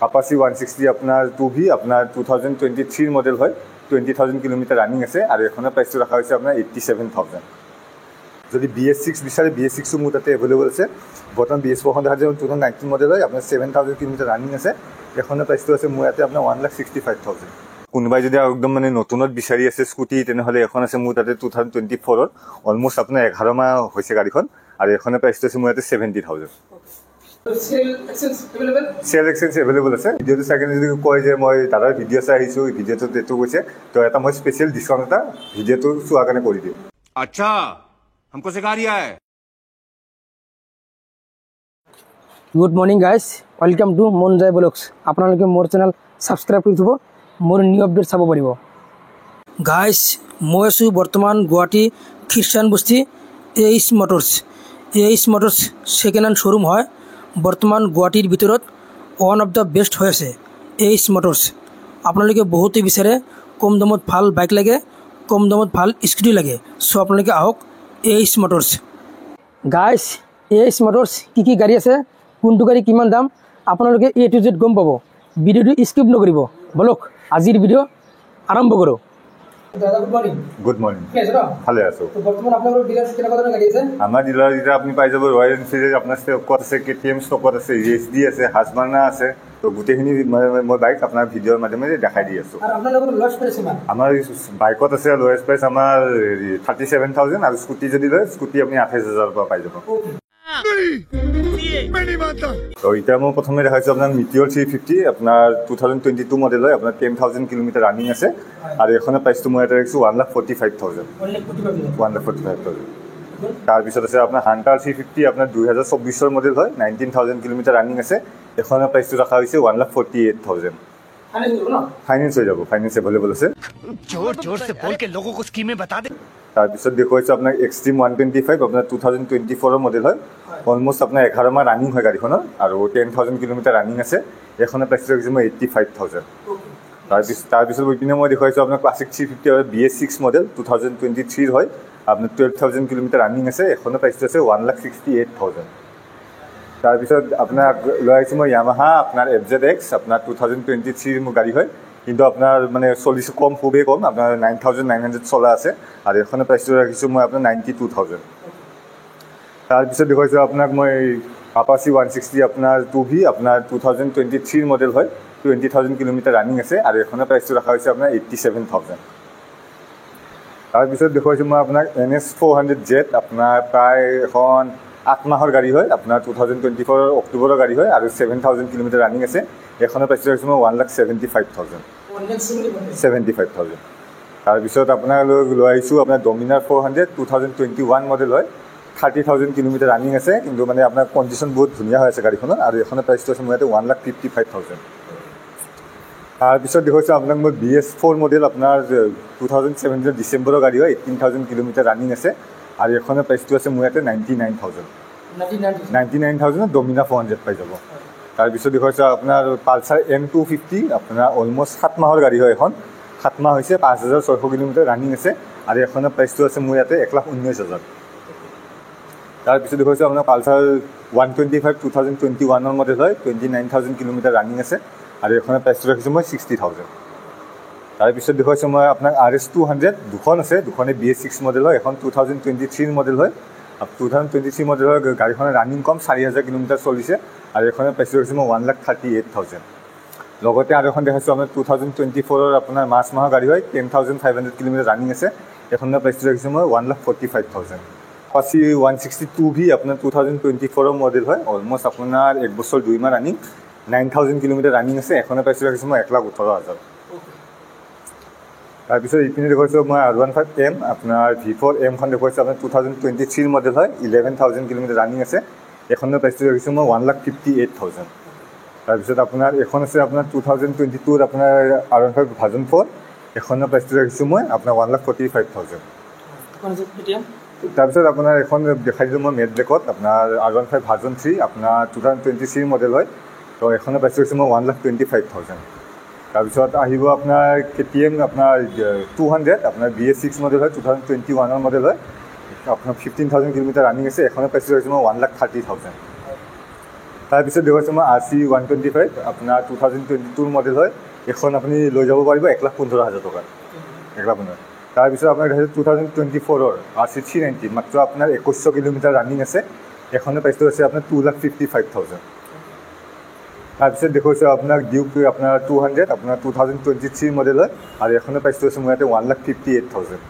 Apache 160 আপনার 2V আপনার 2023 model হয় 20,000 কিলোমিটার রানিং আছে আর এখনের প্রাইসটো রাখা হয়েছে আপনার 87,000 যদি BS6 বিচারে BS6 মোৰ তাতে এভেলেবল আছে বৰ্তমান BS4 দেখা যায় 2019 মডেল হয় আপনাৰ 7,000 কিলোমিটাৰ ৰানিং আছে এখনেৰ প্ৰাইসটো আছে মোৰ ইয়াতে আপনাৰ 1,65,000 কোনোবাই যদি একদম মানে নতুনত বিচাৰি আছে স্কুটি তেনেহলে এখন আছে মোৰ তাতে 2024 ৰ অলমোস্ট আপনাৰ 11 মাহ হৈছে গাড়ীখন আৰ এখনেৰ প্ৰাইসটো আছে মোৰ ইয়াতে 70,000 সেল এক্সচেঞ্জ এভেলেবল আছে ভিডিওটো চাই যদি কয় যে মই দাদাৰ ভিডিঅ' চাই আহিছোঁ ভিডিঅ'টো এইটো কৈছে তো এটা মই স্পেচিয়েল ডিছকাউণ্ট এটা ভিডিঅ'টো চোৱাৰ কাৰণে কৰি দিম আচ্ছা हमको सिखा रिया है good morning guys welcome to মন যায় ব্লগস আপোনালোকে মোৰ চেনেল সাবস্ক্ৰাইব কৰি থব মোৰ নিউ আপডেট চাব পাৰিব গাইজ মই আছোঁ বৰ্তমান গুৱাহাটী খ্ৰীষ্টান বস্তি H Motors second hand showroom হয় বৰ্তমান গুৱাহাটীৰ ভিতৰত ওৱান অফ দ্য বেষ্ট হৈ আছে এইচ মটৰ্ছ আপোনালোকে বহুতে বিচাৰে কম দামত ভাল বাইক লাগে কম দামত ভাল স্কুটি লাগে সো আপোনালোকে আহক H Motors guys H Motors কি গাড়ী আছে কোনটো গাড়ী কিমান দাম আপোনালোকে A to Z গম পাব ভিডিওটো স্কিপ নকৰিব বলক আজিৰ ভিডিও আৰম্ভ কৰোঁ দাদা গুড মৰ্নিং ভালে আছো তো বৰ্তমান আপনাদেৰ ডিলাৰ কেনেকুৱা ধৰণৰ গাড়ী আছে আমাৰ ডিলাৰ যেতিয়া আপুনি পাই যাব ৰয়েল এনফিল্ড আপোনাৰ ষ্টকত আছে KTM ষ্টকত আছে ESD আছে হাজমানা আছে তো গোটেইখিনি মই বাইক আপোনাৰ ভিডিঅ'ৰ মাধ্যমে দেখাই দি আছো আৰু আপোনালোকৰ লছ প্ৰাইচ কিমান আমাৰ বাইকত আছে লোৱেষ্ট প্ৰাইচ আমাৰ 37,000 আৰু স্কুটি যদি লয় স্কুটি আপুনি 28,000 পৰা পাই যাব তো এটা মই প্ৰথমে দেখাইছো আপোনাৰ মিটিঅৰ 350 আপোনাৰ 2022 মডেল হয় আপোনাৰ 10,000 কিলোমিটাৰ ৰানিং আছে আৰু এখনৰ প্ৰাইচটো মই এটা ৰাখিছো 1,45,000 তাৰপিছত আছে আপোনাৰ হান্টাৰ 350 আপোনাৰ 2024 মডেল হয় 19,000 কিলোমিটাৰ ৰানিং আছে এখনৰ প্ৰাইচটো ৰাখা হৈছে 1,48,000 ফাইনেন্স হৈ যাব ফাইনেন্স এভেলেবল আছে जोर से बोल के लोगों को स्कीमें बता दे তাৰপিছত দেখুৱাইছো আপোনাক এক্সট্ৰিম 125 আপোনাৰ 2024 মডেল হয় অলমোষ্ট আপোনাৰ 11 মাহ ৰানিং হয় গাড়ীখনৰ আৰু 10,000 কিলোমিটাৰ ৰানিং আছে এখনৰ প্ৰাইচ ৰাখিছো মই 85,000 তাৰপিছত ইপিনে মই দেখুৱাইছো আপোনাৰ ক্লাছিক 350 BS6 মডেল 2023 হয় আপোনাৰ 12,000 কিলোমিটাৰ ৰানিং আছে এখনৰ প্ৰাইচটো আছে 1,68,000 তাৰপিছত আপোনাক লৈ আহিছোঁ মই Yamaha আপোনাৰ FZX আপোনাৰ 2023 মোৰ গাড়ী হয় কিন্তু আপোনাৰ মানে চলিছে কম খুবেই কম আপোনাৰ 9,900 চলা আছে আৰু এখনৰ প্ৰাইচটো ৰাখিছোঁ মই আপোনাৰ 92,000 তাৰপিছত দেখুৱাইছোঁ আপোনাক মই আপাচি 160 আপোনাৰ 2V আপোনাৰ 2023 মডেল হয় 20,000 কিলোমিটাৰ ৰানিং আছে আৰু এখনৰ প্ৰাইচটো ৰাখা হৈছে আপোনাৰ 87,000 তাৰপিছত দেখুৱাইছোঁ মই আপোনাক NS 400Z আপোনাৰ প্ৰায় এখন 8 মাহৰ গাড়ী হয় আপোনাৰ 2024 অক্টোবৰৰ গাড়ী হয় আৰু 7,000 কিলোমিটাৰ ৰানিং আছে এখনৰ প্ৰাইচটো ৰাখিছোঁ মই 1,75,000 তাৰপিছত আপোনাৰ লৈ আহিছোঁ আপোনাৰ ডমিনাৰ 400 2021 মডেল হয় 30,000 কিলোমিটাৰ ৰানিং আছে কিন্তু মানে আপোনাৰ কণ্ডিশ্যন বহুত ধুনীয়া হৈ আছে গাড়ীখনৰ আৰু এখনৰ প্ৰাইচটো আছে মোৰ ইয়াতে 1,55,000 তাৰপিছত দেখুৱাইছোঁ আপোনাক মই BS4 মডেল আপোনাৰ 2017 ডিচেম্বৰৰ গাড়ী হয় 18,000 কিলোমিটাৰ ৰানিং আছে আৰু এখনৰ প্ৰাইচটো আছে মোৰ ইয়াতে 99,000 ডমিনাৰ 400 পাই যাব তাৰপিছত দেখুৱাইছোঁ আপোনাৰ পালচাৰ M250 আপোনাৰ অলমোষ্ট 7 মাহৰ গাড়ী হয় এখন 7 মাহ হৈছে 5,600 কিলোমিটাৰ ৰানিং আছে আৰু এখনৰ প্ৰাইচটো আছে মোৰ ইয়াতে 1,19,000 তাৰপিছত দেখুৱাইছোঁ আপোনাৰ পালচাৰ 125 2021 মডেল হয় 29,000 কিলোমিটাৰ ৰানিং আছে আৰু এখনৰ প্ৰাইচটো ৰাখিছোঁ মই 60,000 তাৰপিছত দেখুৱাইছোঁ মই আপোনাক RS 200 দুখন আছে দুখনে BS6 মডেল হয় এখন 2023 মডেল হয় 2023 মডেল হয় গাড়ীখনৰ ৰানিং কম 4,000 কিলোমিটাৰ চলিছে আৰু এখনৰ প্ৰাইচটো ৰাখিছোঁ মই 1,38,000 লগতে আৰু এখন দেখাইছোঁ আপোনাৰ 2024 আপোনাৰ মাৰ্চ মাহৰ গাড়ী হয় 10,500 কিলোমিটাৰ ৰানিং আছে এখনৰ প্ৰাইচটো ৰাখিছোঁ মই 1,45,000 আপাচি 160 2V আপোনাৰ 2024 মডেল হয় অলমোষ্ট আপোনাৰ 1 বছৰ 2 মাহ ৰানিং 9,000 কিলোমিটাৰ ৰানিং আছে এখনৰ প্ৰাইচটো ৰাখিছোঁ মই 1,18,000 তাৰপিছত ইপিনে দেখুৱাইছোঁ মই R15M আপোনাৰ V4M খন দেখুৱাইছোঁ আপোনাৰ 2023 মডেল হয় 11,000 কিলোমিটাৰ ৰানিং আছে এখনৰ প্ৰাইচটো ৰাখিছোঁ মই 1,58,000 তাৰপিছত আপোনাৰ এখন আছে আপোনাৰ 2022 আপোনাৰ R15 ভাৰ্জন 4 এখনৰ প্ৰাইচটো ৰাখিছোঁ মই আপোনাৰ 1,45,000 তাৰপিছত আপোনাৰ এখন দেখাই দিলোঁ মই মেট ব্লেকত আপোনাৰ R15 ভাৰ্জন 3 আপোনাৰ 2023 মডেল হয় তো এখনৰ প্ৰাইচটো ৰাখিছোঁ মই 1,25,000 তাৰপিছত আহিব আপোনাৰ KTM আপোনাৰ 200 আপোনাৰ BS6 মডেল হয় 2021 মডেল হয় আপোনাৰ 15,000 কিলোমিটাৰ ৰানিং আছে এখনৰ প্ৰাইচটো ৰাখিছোঁ মই 1,30,000 তাৰপিছত দেখুৱাইছোঁ মই RC 125 আপোনাৰ 2022 মডেল হয়। এখন আপুনি লৈ যাব পাৰিব 1,15,000 টকাত, 1,15,000। তাৰপিছত আপোনাৰ দেখাইছোঁ 2024 RC 390 মাত্ৰ আপোনাৰ 2100 কিলোমিটাৰ ৰানিং আছে। এখনৰ প্ৰাইচটো আছে আপোনাৰ 2,55,000। তাৰপিছত দেখুৱাইছোঁ আপোনাক ডিউক আপোনাৰ 200 আপোনাৰ 2023 মডেল হয় আৰু এখনৰ প্ৰাইচটো আছে মোৰ ইয়াতে 1,58,000।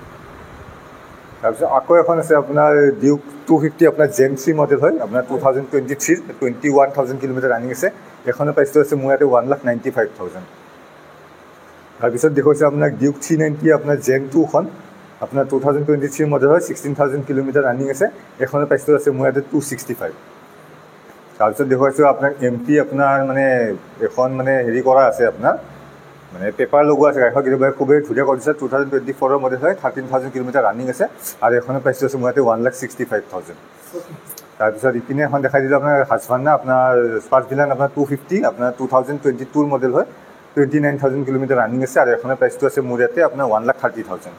তাৰপিছত আকৌ এখন আছে আপোনাৰ ডিউক 250 আপোনাৰ Gen 3 মডেল হয় আপোনাৰ 2023 21,000 কিলোমিটাৰ ৰানিং আছে। এখনৰ প্ৰাইচটো আছে মোৰ ইয়াতে 1,95,000। তাৰপিছত দেখুৱাইছোঁ আপোনাক ডিউক 390 আপোনাৰ Gen 2 খন আপোনাৰ 2023 মডেল হয় 16,000 কিলোমিটাৰ ৰানিং আছে। এখনৰ প্ৰাইচটো আছে মোৰ ইয়াতে 265। তাৰপিছত দেখুৱাইছোঁ আপোনাক MP আপোনাৰ মানে এখন মানে হেৰি কৰা আছে আপোনাৰ মানে পেপাৰ লগোৱা আছে গাড়ীখন, কিন্তু খুবেই ধুনীয়া কৰিছে। 2024 মডেল হয় 13,000 কিলোমিটাৰ ৰানিং আছে আৰু এখনৰ প্ৰাইচটো আছে মোৰ ইয়াতে 1,65,000। তাৰপিছত ইপিনে এখন দেখাই দিলোঁ আপোনাৰ হাছভান্না আপোনাৰ স্পাৰ্টভিলান আপোনাৰ 250 আপোনাৰ 2022 মডেল হয় 29,000 কিলোমিটাৰ ৰানিং আছে আৰু এখনৰ প্ৰাইচটো আছে মোৰ ইয়াতে আপোনাৰ 1,30,000।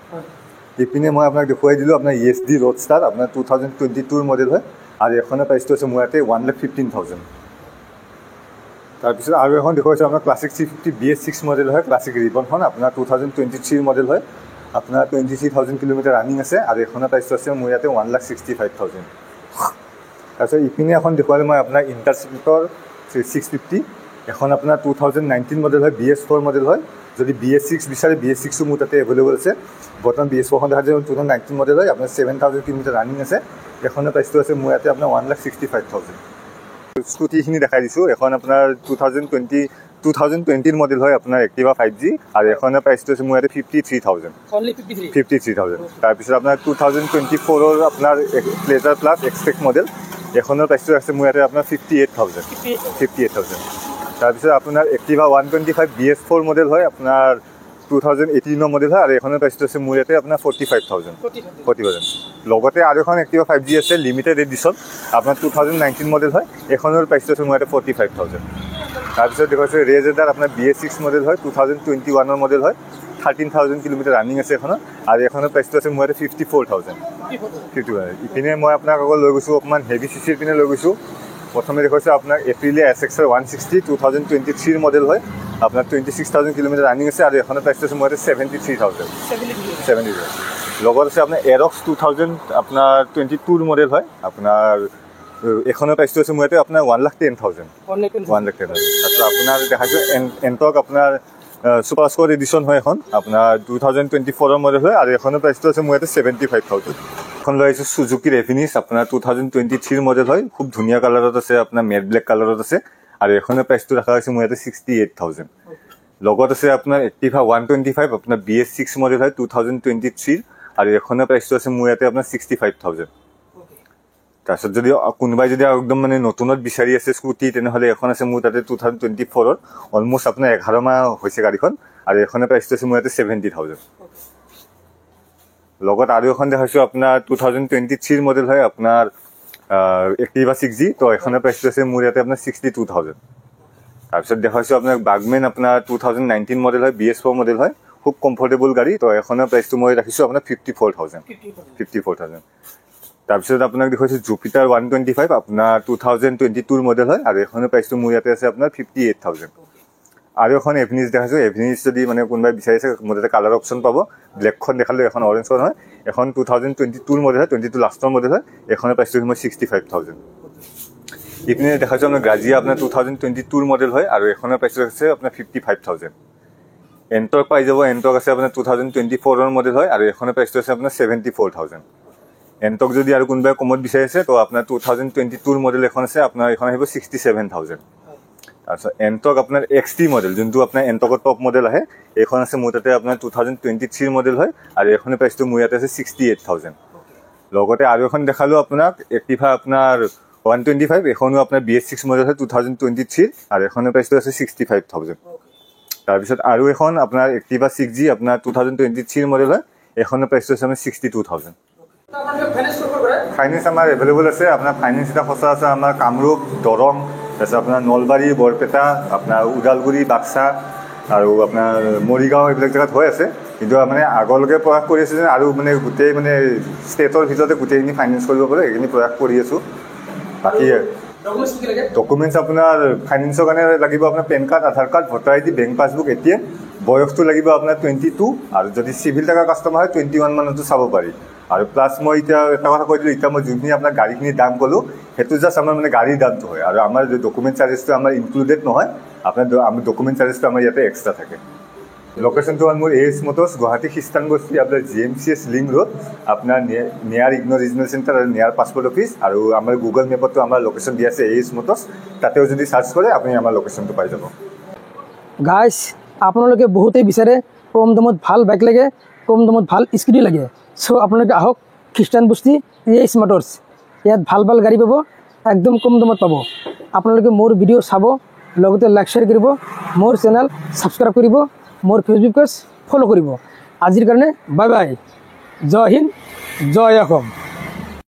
ইপিনে মই আপোনাক দেখুৱাই দিলোঁ আপোনাৰ ESD ৰোডষ্টাৰ আপোনাৰ 2022 মডেল হয় আৰু এখনৰ প্ৰাইচটো আছে মোৰ ইয়াতে 1,15,000। তাৰপিছত আৰু এখন দেখুৱাইছোঁ আপোনাৰ ক্লাছিক 350 BS6 মডেল হয় ক্লাছিক ৰিবনখন আপোনাৰ 2023 মডেল হয় আপোনাৰ 23,000 কিলোমিটাৰ ৰানিং আছে আৰু এখনৰ প্ৰাইচটো আছে মোৰ ইয়াতে 1,65,000। তাৰপিছত ইপিনে এখন দেখুৱালোঁ মই আপোনাৰ ইণ্টাৰচিপ্টৰ 650 এখন আপোনাৰ 2019 মডেল হয় BS4 মডেল হয়। যদি BS6 বিচাৰে BS6ও মোৰ তাতে এভেইলেবল আছে। বৰ্তমান BS4খন দেখা যায় 2019 মডেল হয় আপোনাৰ 7,000 কিলোমিটাৰ ৰানিং আছে। এখনৰ প্ৰাইচটো আছে মোৰ ইয়াতে আপোনাৰ 1,65,000। স্কুটিখিনি দেখাই দিছোঁ। এখন আপোনাৰ 2020 মডেল হয় আপোনাৰ Activa 5G আৰু এখনৰ প্ৰাইচটো আছে মোৰ ইয়াতে 53,000। 53,000। তাৰপিছত আপোনাৰ 2024 আপোনাৰ প্লেজাৰ প্লাছ এক্সপেক্ট মডেল এখনৰ প্ৰাইচটো আছে মোৰ ইয়াতে আপোনাৰ 58,000। তাৰপিছত আপোনাৰ Activa 125 BS4 মডেল হয় আপোনাৰ 2018 মডেল হয় আৰু এখনৰ প্ৰাইচটো আছে মোৰ ইয়াতে আপোনাৰ 45,000। লগতে আৰু এখন Activa 5G আছে লিমিটেড এডিশ্যন আপোনাৰ 2019 মডেল হয় এখনৰ প্ৰাইচটো আছে মোৰ ইয়াতে 45,000। তাৰপিছত দেখুৱাইছোঁ ৰেজেডাৰ আপোনাৰ BS6 মডেল হয় 2021 মডেল হয় 13,000 কিলোমিটাৰ ৰানিং আছে এখনৰ আৰু এখনৰ প্ৰাইচটো আছে মোৰ ইয়াতে 54,000। ইপিনে মই আপোনাক আকৌ লৈ গৈছোঁ অকণমান হেভি চিচিৰ পিনে লৈ গৈছোঁ। প্ৰথমে দেখুৱাইছোঁ আপোনাৰ এপ্ৰিলিয়া SXR 160 2023 মডেল হয় আপোনাৰ 26,000 কিলোমিটাৰ ৰানিং আছে আৰু এখনৰ প্ৰাইচটো আছে মোৰ ইয়াতে 73,000। লগত আছে আপোনাৰ এৰক্স 2000 আপোনাৰ 22 মডেল হয় আপোনাৰ এখনৰ প্ৰাইচটো আছে মোৰ ইয়াতে আপোনাৰ 1,10,000। তাৰপিছত আপোনাৰ দেখাইছোঁ এণ্টক আপোনাৰ ছুপাৰ স্কোৱাড এডিশ্যন হয় এখন আপোনাৰ 2024 মডেল হয় আৰু এখনৰ প্ৰাইচটো আছে মোৰ ইয়াতে 75,000। এখন লৈ আহিছোঁ সুজুকিৰ এভিনিছ আপোনাৰ 2023 মডেল হয় খুব ধুনীয়া কালাৰত আছে আপোনাৰ মেট ব্লেক কালাৰত আছে আৰু এখনৰ প্ৰাইচটো ৰখা হৈছে মোৰ ইয়াতে 68,000। লগত আছে আপোনাৰ Activa 125 আপোনাৰ BS6 মডেল হয় 2023 আৰু এখনৰ প্ৰাইচটো আছে মোৰ ইয়াতে আপোনাৰ 65,000। তাৰপিছত যদি কোনোবাই যদি একদম মানে নতুনত বিচাৰি আছে স্কুটি তেনেহ'লে এখন আছে মোৰ তাতে 2024 অলমষ্ট আপোনাৰ 11 মাহ হৈছে গাড়ীখন আৰু এখনৰ প্ৰাইচটো আছে মোৰ ইয়াতে 70,000। লগত আৰু এখন দেখাইছোঁ আপোনাৰ 2023 মডেল হয় আপোনাৰ Activa 6G তো এখনৰ প্ৰাইচটো আছে মোৰ ইয়াতে আপোনাৰ 62,000। তাৰপিছত দেখাইছোঁ আপোনাক বাগমেন আপোনাৰ 2019 মডেল হয় BS4 মডেল হয় খুব কমফৰ্টেবল গাড়ী তো এখনৰ প্ৰাইচটো মই ৰাখিছোঁ আপোনাৰ 54,000। তাৰপিছত আপোনাক দেখুৱাইছোঁ জুপিটাৰ 125 আপোনাৰ 2022 মডেল হয় আৰু এখনৰ প্ৰাইচটো মোৰ ইয়াতে আছে আপোনাৰ 58,000। আৰু এখন এভিনিছ দেখাইছোঁ। এভিনিছ যদি মানে কোনোবাই বিচাৰিছে মোৰ তাতে কালাৰ অপশ্যন পাব। ব্লেকখন দেখালোঁ এখন অৰেঞ্জখন হয় এখন 2022 মডেল হয় 22 লাষ্টৰ মডেল হয় এখনৰ প্ৰাইচটো মই 65,000। ইপিনে দেখাইছোঁ আপোনাৰ গ্ৰাজিয়া আপোনাৰ 2022 মডেল হয় আৰু এখনৰ প্ৰাইচটো আছে আপোনাৰ 55,000। এণ্টক পাই যাব। এণ্টক আছে আপোনাৰ 2024 মডেল হয় আৰু এখনৰ প্ৰাইচটো আছে আপোনাৰ 74,000। এণ্টক যদি আৰু কোনোবাই কমত বিচাৰিছে তো আপোনাৰ 2022 মডেল এখন আছে আপোনাৰ এখন আহিব 67,000। তাৰপিছত এণ্টক আপোনাৰ XT মডেল যোনটো আপোনাৰ এণ্টকৰ টপ মডেল আহে এইখন আছে মোৰ তাতে আপোনাৰ 2023 মডেল হয় আৰু এখনৰ প্ৰাইচটো মোৰ ইয়াতে আছে 68,000। লগতে আৰু এখন দেখালোঁ আপোনাক Activa আপোনাৰ 125 এখনো আপোনাৰ BS6 মডেল হয় 2023 আৰু এখনৰ প্ৰাইচটো আছে 65,000। তাৰপিছত আৰু এখন আপোনাৰ Activa 6G আপোনাৰ 2023 মডেল হয় এখনৰ প্ৰাইচটো আছে আপোনাৰ 62,000। ফাইনেন্স আমাৰ এভেইলেবল আছে। আপোনাৰ ফাইনেন্স এটা সঁচা আছে আমাৰ কামৰূপ দৰং তাৰপিছত আপোনাৰ নলবাৰী বৰপেটা আপোনাৰ ওদালগুৰি বাক্সা আৰু আপোনাৰ মৰিগাঁও এইবিলাক জেগাত হৈ আছে কিন্তু মানে আগলৈকে প্ৰয়াস কৰি আছোঁ যে আৰু মানে গোটেই মানে ষ্টেটৰ ভিতৰতে গোটেইখিনি ফাইনেন্স কৰিব পাৰে সেইখিনি প্ৰয়াস কৰি আছোঁ। বাকী ডকুমেণ্টছ আপোনাৰ ফাইনেন্সৰ কাৰণে লাগিব আপোনাৰ pen card, Aadhaar card, voter ID, bank passbook, ATM। বয়সটো লাগিব আপোনাৰ 22, আৰু যদি চিভিল থকা কাষ্টমাৰ হয় 21 মানতো চাব পাৰি। আৰু প্লাছ মই এতিয়া এটা কথা কৈ দিলোঁ, এতিয়া মই যোনখিনি আপোনাৰ গাড়ীখিনিৰ দাম ক'লোঁ সেইটো জাষ্ট আমাৰ মানে গাড়ীৰ দামটো হয়, আৰু আমাৰ ডকুমেণ্ট চাৰ্জেছটো আমাৰ ইনক্লুডেড নহয়। আপোনাৰ ডকুমেণ্ট চাৰ্জেছটো আমাৰ ইয়াতে এক্সট্ৰা থাকে। লোকেশ্যনটো হ'ল মোৰ AS মটৰ্ছ, গুৱাহাটী খ্ৰীষ্টান বস্তি, আপোনাৰ GMCS লিংক ৰোড, আপোনাৰ নিয়াৰ ইগন'ৰ ৰিজনেল চেণ্টাৰ আৰু নিয়াৰ পাছপৰ্ট অফিচ। আৰু আমাৰ গুগল মেপতো আমাৰ লোকেশ্যন দিয়া আছে AS মটৰ্ছ, তাতেও যদি চাৰ্চ কৰে আপুনি আমাৰ লোকেশ্যনটো পাই যাব। গাইজ আপোনালোকে বহুতেই বিচাৰে কম দামত ভাল বাইক লাগে, কম দামত ভাল স্কুটি লাগে। চ' আপোনালোকে আহক খ্ৰীষ্টান বস্তি AS মটৰ্ছ, ইয়াত ভাল ভাল গাড়ী পাব, একদম কম দামত পাব। আপোনালোকে মোৰ ভিডিঅ' চাব, লগতে লাইক শ্বেয়াৰ কৰিব, মোৰ চেনেল ছাবস্ক্ৰাইব কৰিব, মোৰ ফেচবুক পেজ ফ'ল' কৰিব। আজিৰ কাৰণে বাই বাই, জয় হিন্দ, জয় অসম।